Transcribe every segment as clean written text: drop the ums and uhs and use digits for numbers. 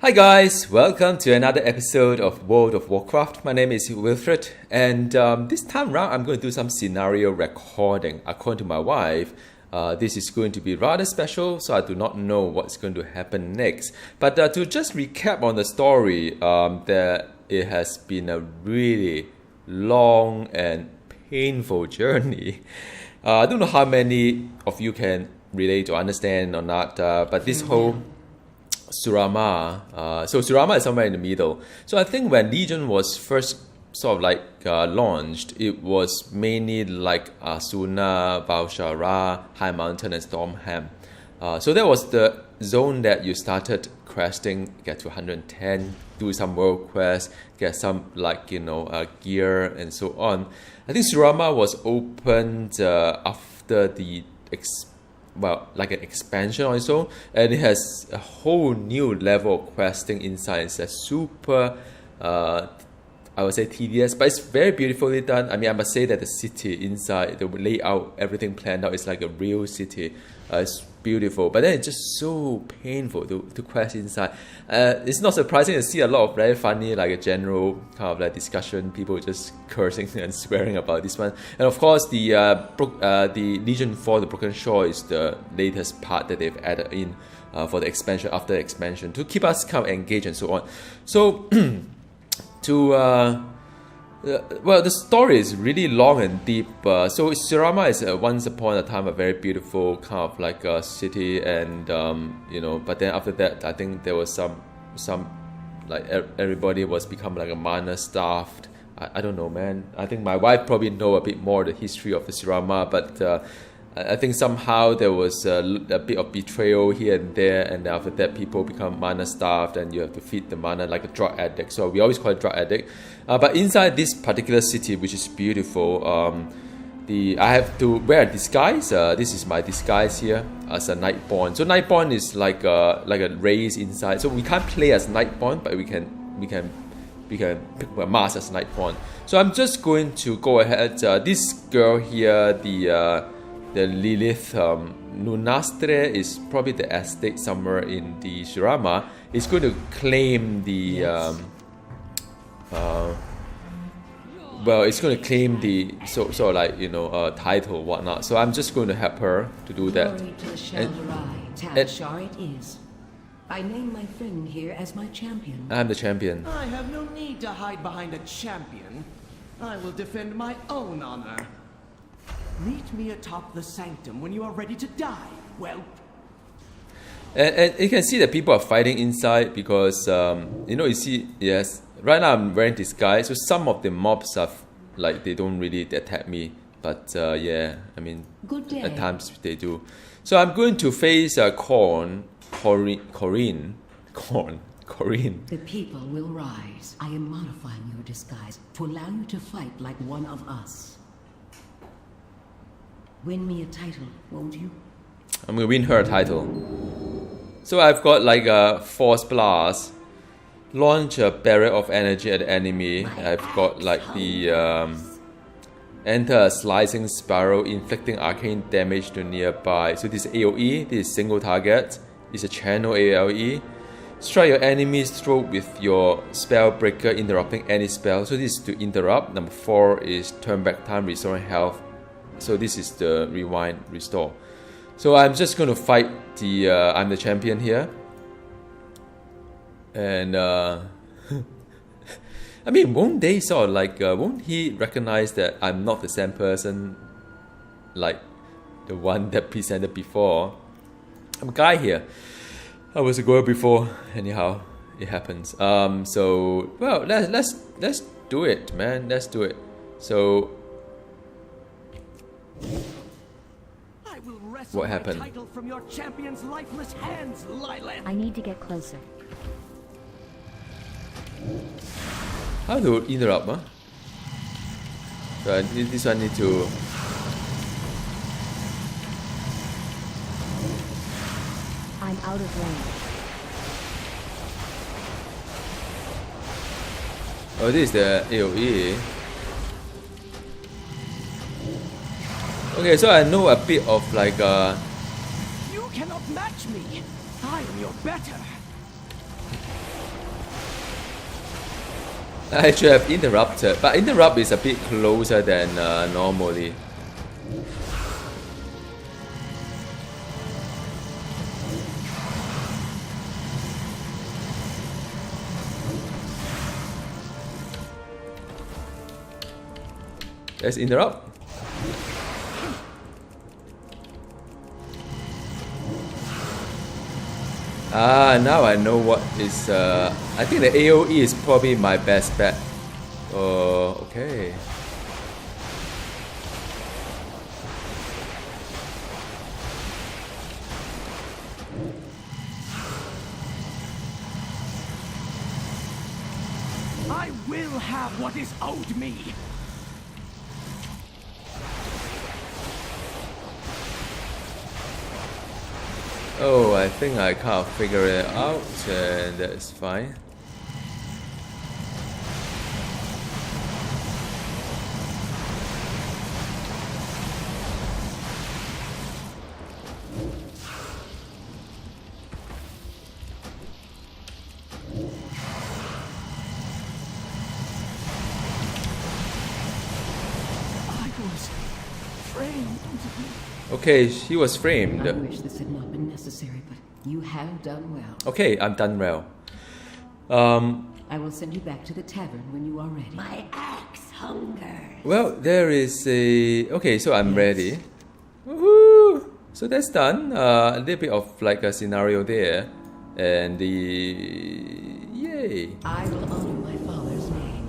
Hi guys, welcome to another episode of World of Warcraft. My name is Wilfred, and this time around I'm going to do some scenario recording. According to my wife, this is going to be rather special, so I do not know what's going to happen next. But to just recap on the story, that it has been a really long and painful journey. I don't know how many of you can relate or understand or not, but this whole Suramar. So Suramar is somewhere in the middle. So I think when Legion was first sort of like launched, it was mainly like Asuna, Valshara, High Mountain, and Stormham. So that was the zone that you started questing, get to 110, do some world quests, get some gear and so on. I think Suramar was opened after the an expansion also, and it has a whole new level of questing inside. It's a super I would say tedious, but it's very beautifully done. I mean, I must say that the city inside, the layout, everything planned out, is like a real city. It's beautiful, but then it's just so painful to quest inside. It's not surprising to see a lot of very funny, like a general kind of like discussion, people just cursing and swearing about this one. And of course, the Legion 4, the Broken Shore, is the latest part that they've added in for the expansion after expansion to keep us kind of engaged and so on. So well, the story is really long and deep. So Suramar is once upon a time a very beautiful kind of like a city, and but then after that, I think there was some like everybody was become like a mana starved. I don't know, man. I think my wife probably know a bit more the history of the Suramar, but I think somehow there was a bit of betrayal here and there, and after that people become mana starved and you have to feed the mana like a drug addict. So we always call it drug addict. But inside this particular city, which is beautiful, I have to wear a disguise. This is my disguise here as a Nightborn. So Nightborn is like a race inside. So we can't play as Nightborn, but we can pick a mask as Nightborn. So I'm just going to go ahead. This girl here, the Ly'leth Lunastre, is probably the estate somewhere in the Suramar. It's going to claim the it's going to claim the title, whatnot. So I'm just going to help her to do that. It is. I name my friend here as my champion. I'm the champion. I have no need to hide behind a champion. I will defend my own honor. Meet me atop the sanctum when you are ready to die, whelp. And you can see that people are fighting inside because, you see, yes, right now I'm wearing disguise, so some of the mobs are, like, they don't really attack me. But, yeah, I mean, at times they do. So I'm going to face Corinne. The people will rise. I am modifying your disguise to allow you to fight like one of us. Win me a title, won't you? I'm gonna win her a title. So I've got like a Force Blast, launch a barrier of energy at the enemy. I've got like the enter a slicing spiral, inflicting arcane damage to nearby. So this is AoE, this is single target. It's a channel AoE. Strike your enemy's throat with your spell breaker, interrupting any spell. So this is to interrupt. Number 4 is turn back time, restoring health. So this is the rewind, restore. So I'm just going to fight the I'm the champion here, and I mean, won't they sort of like won't he recognize that I'm not the same person like the one that presented before? I'm a guy here. I was a girl before. Anyhow, it happens. So well, let's do it, man. Let's do it. So. What happened? From your champion's lifeless hands, Ly'leth. I need to get closer. How to interrupt, huh? So this one need to. I'm out of range. Oh, this is the AoE. Okay, so I know a bit of like You cannot match me. I am your better. I should have interrupted, but interrupt is a bit closer than normally. Let's interrupt. Now I know what is. I think the AoE is probably my best bet. Okay. I will have what is owed me. Oh, I think I can't figure it out, and that's fine. I was framed. Okay, he was framed. I wish this had not been necessary, but you have done well. Okay, I'm done well. I will send you back to the tavern when you are ready. My axe hungers. Well, there is a... Okay, so I'm ready. Woohoo! So that's done. A little bit of like a scenario there. And the... Yay! I will honor my father's name.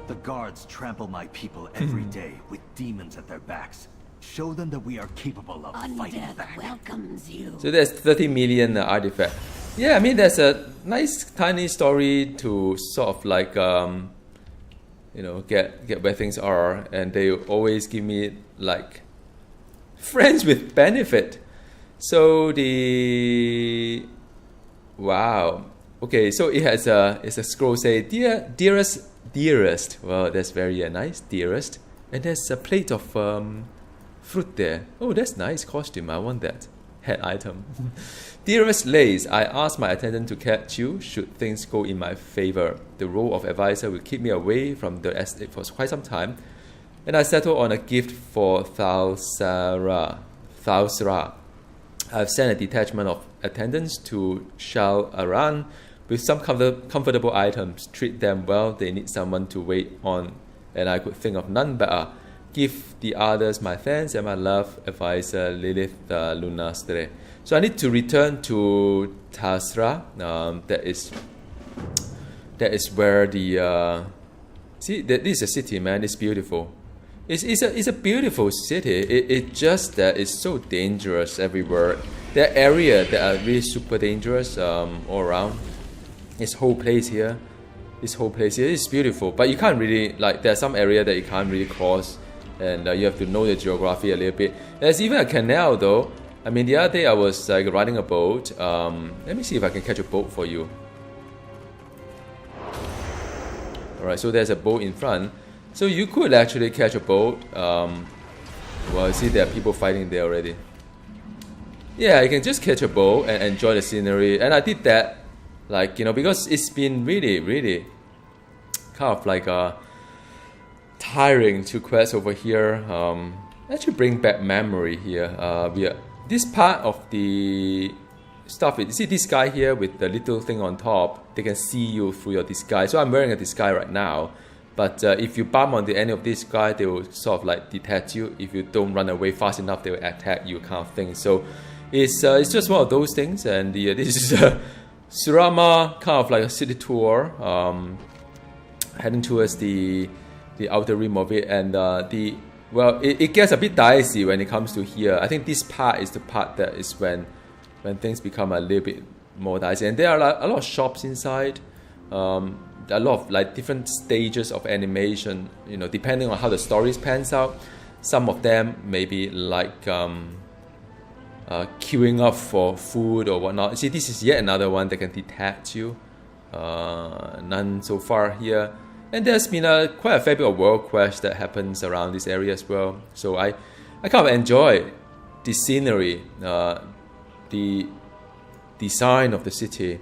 The guards trample my people every day with demons at their backs. Show them that we are capable of fighting back. Welcomes you. So there's 30 million artifact. Yeah, I mean, there's a nice tiny story to sort of like, you know, get where things are. And they always give me like friends with benefit. So the... Wow. Okay, so it has it's a scroll say, dearest. Well, that's very nice, dearest. And there's a plate of fruit there. Oh, that's nice costume. I want that. Head item. Dearest Lace, I asked my attendant to catch you should things go in my favor. The role of advisor will keep me away from the estate for quite some time. And I settled on a gift for Thalsra. I've sent a detachment of attendants to Shal Aran with some comfortable items. Treat them well, they need someone to wait on. And I could think of none better. Give the others my thanks and my love, advisor Ly'leth Lunastre. So I need to return to Tasra. That is where the... see, this is a city, man. It's beautiful. It's a beautiful city. It just that it's so dangerous everywhere. There are areas that are really super dangerous all around. This whole place here is beautiful, but you can't really, like, there are some area that you can't really cross, and you have to know the geography a little bit. There's even a canal though. I mean, the other day I was like riding a boat. Let me see if I can catch a boat for you. Alright, so there's a boat in front. So you could actually catch a boat. Well, you see there are people fighting there already. Yeah, you can just catch a boat and enjoy the scenery. And I did that, like, you know, because it's been really kind of like tiring to quest over here. Actually bring back memory here. This part of the stuff, you see this guy here with the little thing on top, they can see you through your disguise. So I'm wearing a disguise right now. But if you bump onto any of these guys, they will sort of like detect you. If you don't run away fast enough, they will attack you, kind of thing. So it's just one of those things. And this is Suramar, kind of like a city tour, heading towards the outer rim of it. And it gets a bit dicey when it comes to here. I think this part is the part that is when things become a little bit more dicey. And there are like a lot of shops inside. A lot of like different stages of animation, you know, depending on how the stories pans out. Some of them maybe like queuing up for food or whatnot. See, this is yet another one that can detect you. None so far here. And there's been quite a fair bit of world quest that happens around this area as well. So I kind of enjoy the scenery, the design of the city.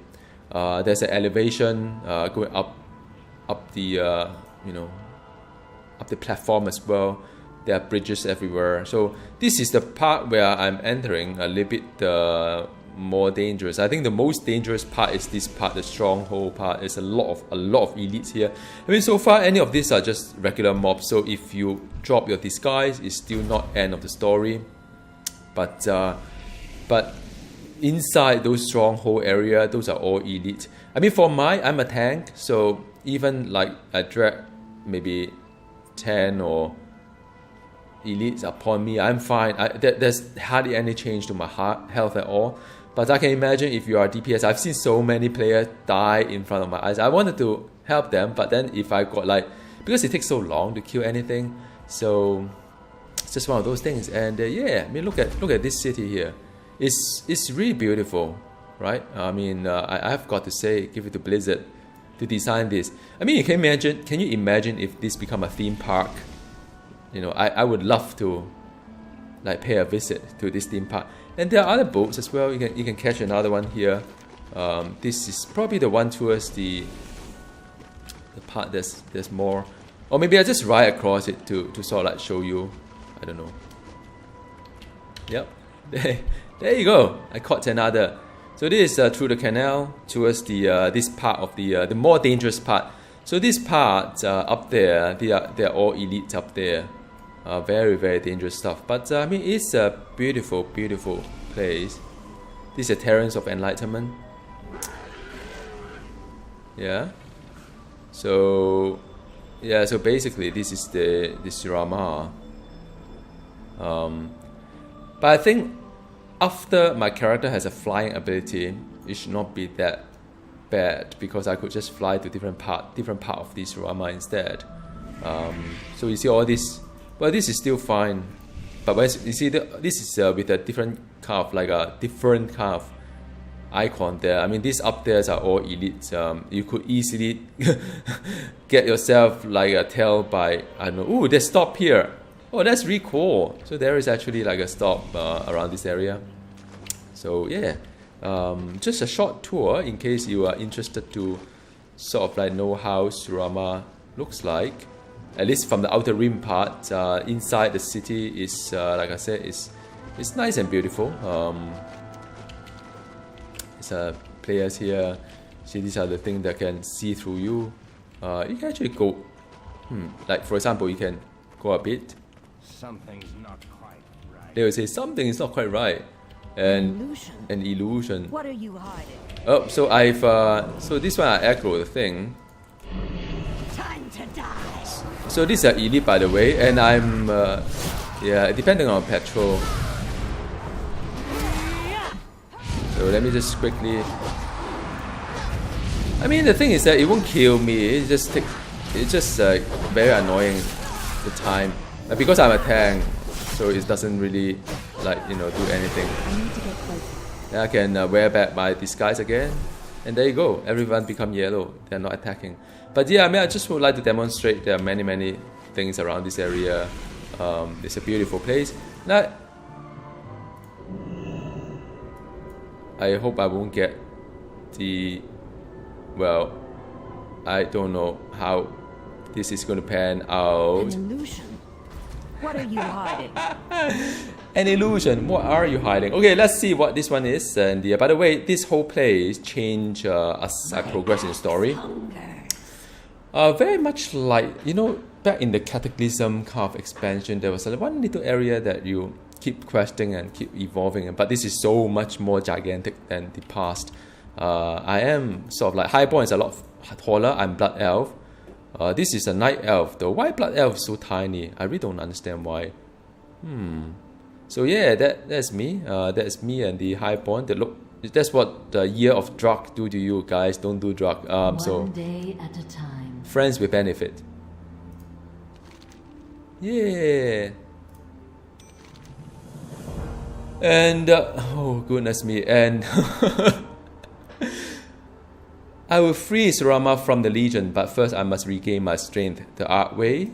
There's an elevation going up up the up the platform as well. There are bridges everywhere. So this is the part where I'm entering a little bit more dangerous. I think the most dangerous part is this part, the stronghold part. There's a lot of elites here. I mean, so far any of these are just regular mobs. So if you drop your disguise, it's still not end of the story. But inside those stronghold area, those are all elite. I mean, I'm a tank, so even like I drag maybe 10 or elites upon me, I'm fine. There's hardly any change to my health at all. But I can imagine if you are DPS, I've seen so many players die in front of my eyes. I wanted to help them, but then if I got because it takes so long to kill anything, so it's just one of those things. And yeah, I mean, look at this city here. It's really beautiful, right? I mean, I've got to say, give it to Blizzard to design this. I mean, can you imagine if this become a theme park? You know, I would love to pay a visit to this theme park. And there are other boats as well. You can catch another one here. This is probably the one towards the part there's more, or maybe I just ride across it to sort of show you. I don't know. Yep, there you go. I caught another. So this is through the canal towards the this part of the more dangerous part. So this part up there, they're all elites up there. Very, very dangerous stuff. But I mean, it's a beautiful, beautiful place. This is a Terrace of Enlightenment. Yeah. So yeah. So basically, this is the Suramar. But I think after my character has a flying ability, it should not be that bad because I could just fly to different part of the Suramar instead. So you see all this. Well, this is still fine, but you see, this is with a different kind of a different kind of icon there. I mean, these up there are all elites. You could easily get yourself a tail by, I don't know. Ooh, there's stop here. Oh, that's really cool. So there is actually a stop around this area. So yeah, just a short tour in case you are interested to sort of know how Suramar looks like. At least from the outer rim part, inside the city is, like I said, it's nice and beautiful. There's players here. See, these are the things that can see through you. You can actually go, like for example, you can go a bit. Something's not quite right. They will say something is not quite right, and an illusion. What are you hiding? Oh, so so this one I aggro the thing. Time to die. So these are elite, by the way, and I'm, yeah, depending on petrol. So let me just quickly. I mean, the thing is that it won't kill me. It's just very annoying the time. Because I'm a tank, so it doesn't really do anything. I need to get closer. Then I can wear back my disguise again, and there you go. Everyone become yellow. They're not attacking. But yeah, I mean, I just would like to demonstrate there are many, many things around this area. It's a beautiful place. Now, I hope I won't get well, I don't know how this is going to pan out. An illusion. What are you hiding? An illusion. What are you hiding? Okay, let's see what this one is. And by the way, this whole place changed as I progress in the story. Very much like, back in the Cataclysm kind of expansion, there was one little area that you keep questing and keep evolving. But this is so much more gigantic than the past. I am sort of Highborn is a lot taller. I'm Blood Elf. This is a Night Elf though. Why Blood Elf is so tiny? I really don't understand why. So yeah, that's me. That's me and the Highborn. That's what the Year of Drug do to you guys. Don't do drug. One day at a time. Friends with benefit. Yeah. And oh goodness me. And I will free Suramar from the Legion, but first I must regain my strength the Archway.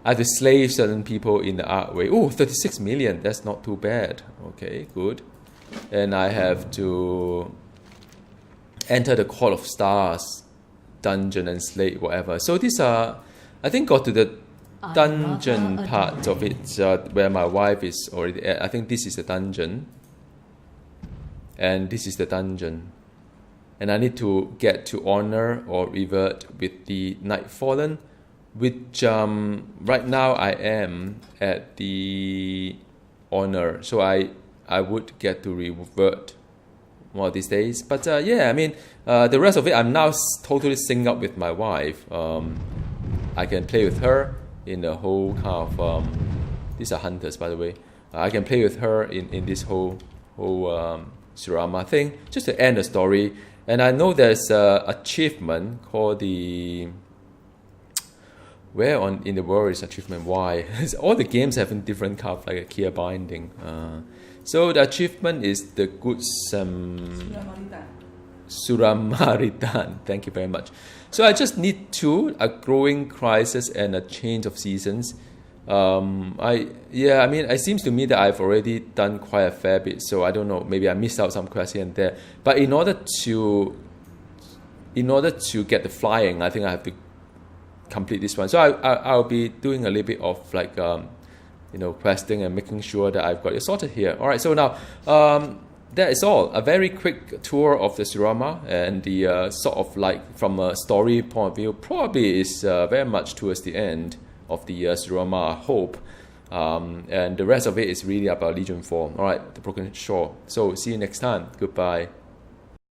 I have to slay certain people in the Archway. Oh, 36 million. That's not too bad. Okay, good. And I have to enter the Court of Stars. dungeon and slay whatever. So these are, I think, got to the dungeon part of it where my wife is already at. I think this is the dungeon, and this is the dungeon, and I need to get to honor or revert with the Night Fallen, which right now I am at the honor, so I would get to revert one of these days. But yeah, I mean, the rest of it, I'm now totally synced up with my wife. I can play with her in the whole kind of these are hunters, by the way. I can play with her in this whole Suramar thing, just to end the story. And I know there's a achievement called the... Where in the world is achievement? Why? All the games have different kind of like a key binding. So the achievement is the good Suramaritan. Thank you very much. So I just need a growing crisis and a change of seasons. I mean, it seems to me that I've already done quite a fair bit. So I don't know. Maybe I missed out some quests here and there. But in order to get the flying, I think I have to complete this one. So I'll be doing a little bit of like questing and making sure that I've got it sorted here. All right, so now that is all. A very quick tour of the Suramar, and the sort of like from a story point of view, probably is very much towards the end of the Suramar, I hope. And the rest of it is really about Legion 4. All right, the Broken Shore. So see you next time. Goodbye.